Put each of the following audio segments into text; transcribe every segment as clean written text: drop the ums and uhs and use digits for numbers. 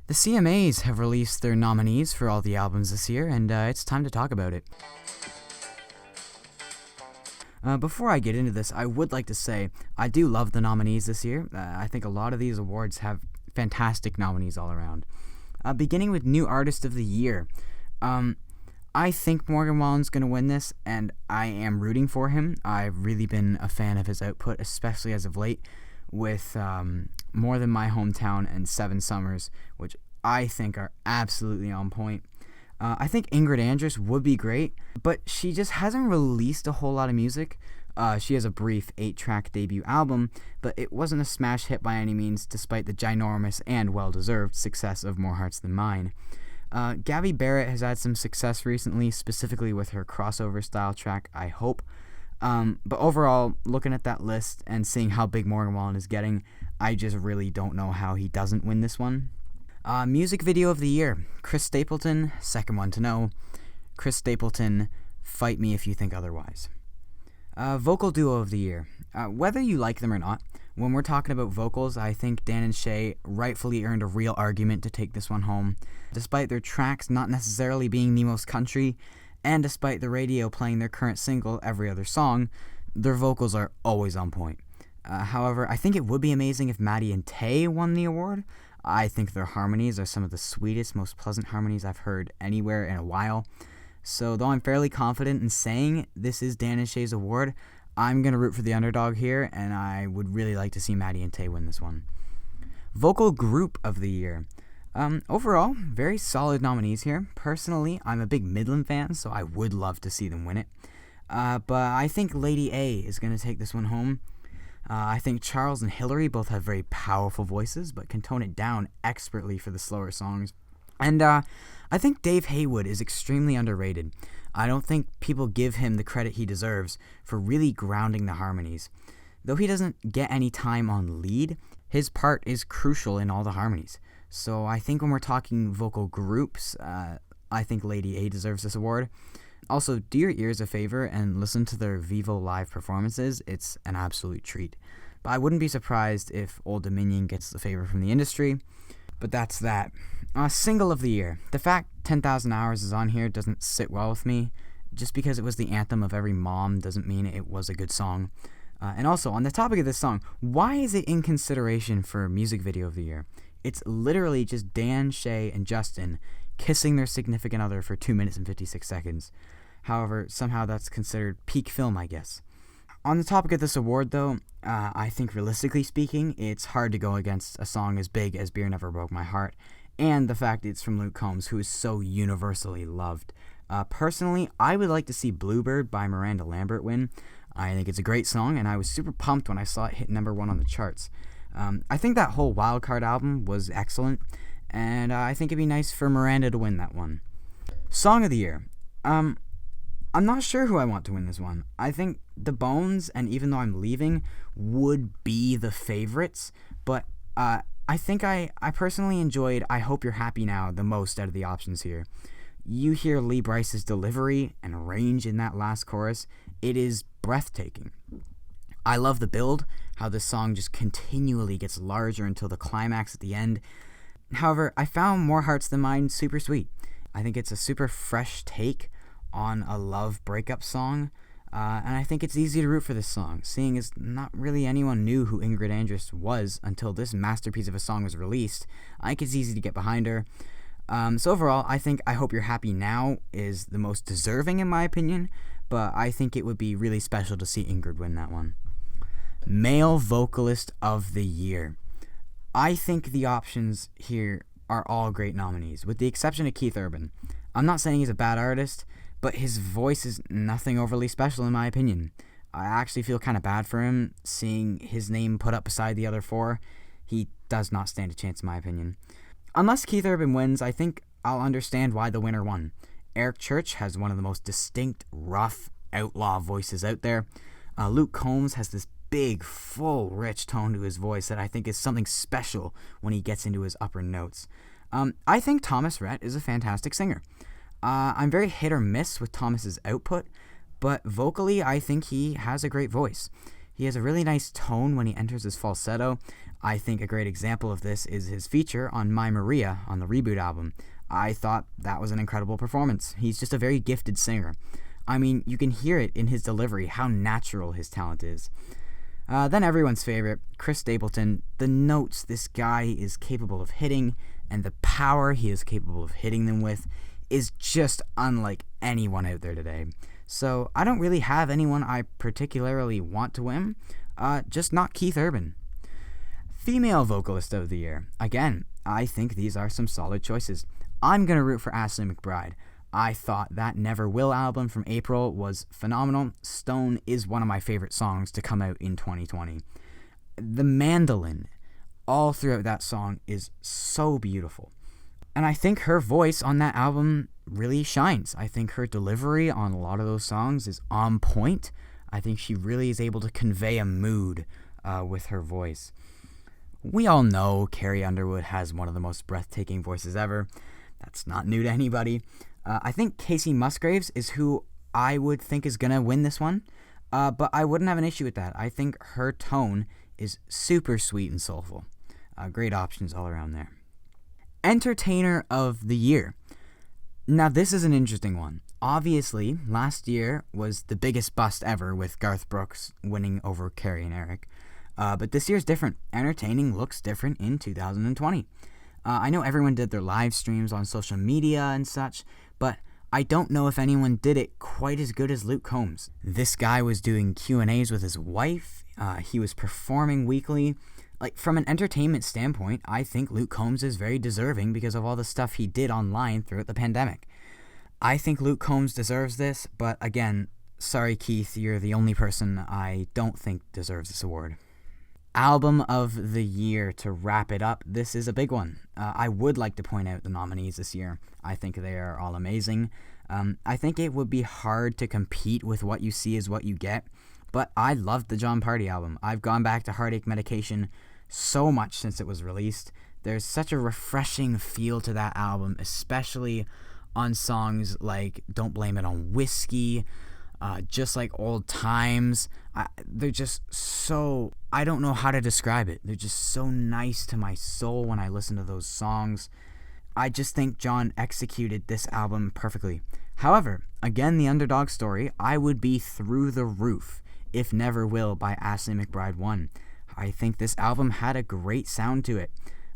The CMAs have released their nominees for all the albums this year, and it's time to talk about it. Before I get into this, I would like to say I do love the nominees this year. I think a lot of these awards have fantastic nominees all around. Beginning with New Artist of the Year. I think Morgan Wallen's going to win this, and I am rooting for him. I've really been a fan of his output, especially as of late, with More Than My Hometown and 7 Summers, which I think are absolutely on point. I think Ingrid Andress would be great, but she just hasn't released a whole lot of music. She has a brief 8-track debut album, but it wasn't a smash hit by any means, despite the ginormous and well-deserved success of More Hearts Than Mine. Gabby Barrett has had some success recently, specifically with her crossover style track, I Hope. But overall, looking at that list and seeing how big Morgan Wallen is getting, I just really don't know how he doesn't win this one. Music Video of the Year. Chris Stapleton, second one to know. Chris Stapleton, fight me if you think otherwise. Vocal Duo of the Year. Whether you like them or not, when we're talking about vocals, I think Dan and Shay rightfully earned a real argument to take this one home. Despite their tracks not necessarily being the most country, and despite the radio playing their current single every other song, their vocals are always on point. However, I think it would be amazing if Maddie and Tay won the award. I think their harmonies are some of the sweetest, most pleasant harmonies I've heard anywhere in a while. So though I'm fairly confident in saying this is Dan and Shay's award, I'm going to root for the underdog here, and I would really like to see Maddie and Tay win this one. Vocal Group of the Year. Overall, very solid nominees here. Personally, I'm a big Midland fan, so I would love to see them win it. But I think Lady A is going to take this one home. I think Charles and Hillary both have very powerful voices, but can tone it down expertly for the slower songs. And I think Dave Haywood is extremely underrated. I don't think people give him the credit he deserves for really grounding the harmonies. Though he doesn't get any time on lead, his part is crucial in all the harmonies. So I think when we're talking vocal groups, I think Lady A deserves this award. Also, do your ears a favor and listen to their Vivo live performances. It's an absolute treat. But I wouldn't be surprised if Old Dominion gets the favor from the industry. But that's that. Single of the Year. The fact 10,000 Hours is on here doesn't sit well with me. Just because it was the anthem of every mom doesn't mean it was a good song. And also, on the topic of this song, why is it in consideration for Music Video of the Year? It's literally just Dan, Shay, and Justin kissing their significant other for 2 minutes and 56 seconds. However, somehow that's considered peak film, I guess. On the topic of this award, though, I think realistically speaking, it's hard to go against a song as big as Beer Never Broke My Heart, and the fact it's from Luke Combs, who is so universally loved. Personally, I would like to see Bluebird by Miranda Lambert win. I think it's a great song, and I was super pumped when I saw it hit number 1 on the charts. I think that whole Wildcard album was excellent, and I think it'd be nice for Miranda to win that one. Song of the Year. I'm not sure who I want to win this one. I think The Bones and Even Though I'm Leaving would be the favorites, but I think I personally enjoyed I Hope You're Happy Now the most out of the options here. You hear Lee Brice's delivery and range in that last chorus. It is breathtaking. I love the build, how this song just continually gets larger until the climax at the end. However, I found More Hearts Than Mine super sweet. I think it's a super fresh take on a love breakup song, and I think it's easy to root for this song, seeing as not really anyone knew who Ingrid Andress was until this masterpiece of a song was released. I think it's easy to get behind her. So overall, I think I Hope You're Happy Now is the most deserving in my opinion, but I think it would be really special to see Ingrid win that one. Male Vocalist of the Year. I think the options here are all great nominees, with the exception of Keith Urban. I'm not saying he's a bad artist, but his voice is nothing overly special in my opinion. I actually feel kind of bad for him, seeing his name put up beside the other 4. He does not stand a chance in my opinion. Unless Keith Urban wins, I think I'll understand why the winner won. Eric Church has one of the most distinct, rough, outlaw voices out there. Luke Combs has this big, full, rich tone to his voice that I think is something special when he gets into his upper notes. I think Thomas Rhett is a fantastic singer. I'm very hit or miss with Thomas's output, but vocally I think he has a great voice. He has a really nice tone when he enters his falsetto. I think a great example of this is his feature on My Maria on the Reboot album. I thought that was an incredible performance. He's just a very gifted singer. I mean, you can hear it in his delivery, how natural his talent is. Then everyone's favorite, Chris Stapleton. The notes this guy is capable of hitting and the power he is capable of hitting them with is just unlike anyone out there today. So I don't really have anyone I particularly want to win, just not Keith Urban. Female Vocalist of the Year. Again, I think these are some solid choices. I'm going to root for Ashley McBryde. I thought that Never Will album from April was phenomenal. Stone is one of my favorite songs to come out in 2020. The mandolin all throughout that song is so beautiful. And I think her voice on that album really shines. I think her delivery on a lot of those songs is on point. I think she really is able to convey a mood with her voice. We all know Carrie Underwood has one of the most breathtaking voices ever. That's not new to anybody. I think Casey Musgraves is who I would think is going to win this one, but I wouldn't have an issue with that. I think her tone is super sweet and soulful. Great options all around there. Entertainer of the Year. Now, this is an interesting one. Obviously, last year was the biggest bust ever with Garth Brooks winning over Carrie and Eric, but this year's different. Entertaining looks different in 2020. I know everyone did their live streams on social media and such, but I don't know if anyone did it quite as good as Luke Combs. This guy was doing Q&As with his wife. He was performing weekly. Like, from an entertainment standpoint, I think Luke Combs is very deserving because of all the stuff he did online throughout the pandemic. I think Luke Combs deserves this, but again, sorry Keith, you're the only person I don't think deserves this award. Album of the Year, to wrap it up, this is a big one. I would like to point out the nominees this year. I think they are all amazing. I think it would be hard to compete with What You See Is What You Get, but I loved the John Party album. I've gone back to Heartache Medication so much since it was released. There's such a refreshing feel to that album, especially on songs like Don't Blame It on Whiskey, Just Like Old Times. They're just so, I don't know how to describe it. They're just so nice to my soul when I listen to those songs. I just think John executed this album perfectly. However, again, the underdog story, I would be through the roof if Never Will by Ashley McBryde won. I think this album had a great sound to it.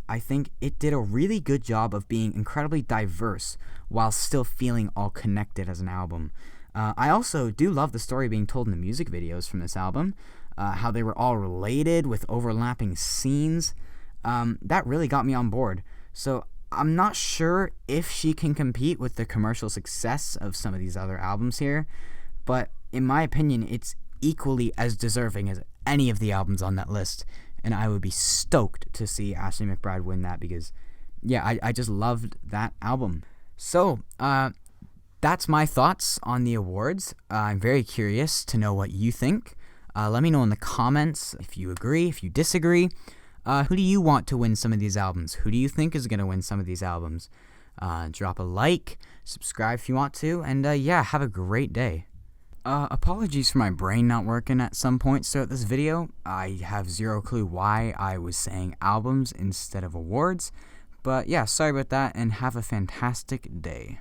I think it did a really good job of being incredibly diverse while still feeling all connected as an album. I also do love the story being told in the music videos from this album, how they were all related with overlapping scenes. That really got me on board. So I'm not sure if she can compete with the commercial success of some of these other albums here, but in my opinion, it's equally as deserving as any of the albums on that list, and I would be stoked to see Ashley McBryde win that because, yeah, I just loved that album. So, that's my thoughts on the awards. I'm very curious to know what you think. Let me know in the comments if you agree, if you disagree. Who do you want to win some of these albums? Who do you think is going to win some of these albums? Drop a like, subscribe if you want to, and yeah, have a great day. Apologies for my brain not working at some points throughout this video. I have zero clue why I was saying albums instead of awards. But yeah, sorry about that, and have a fantastic day.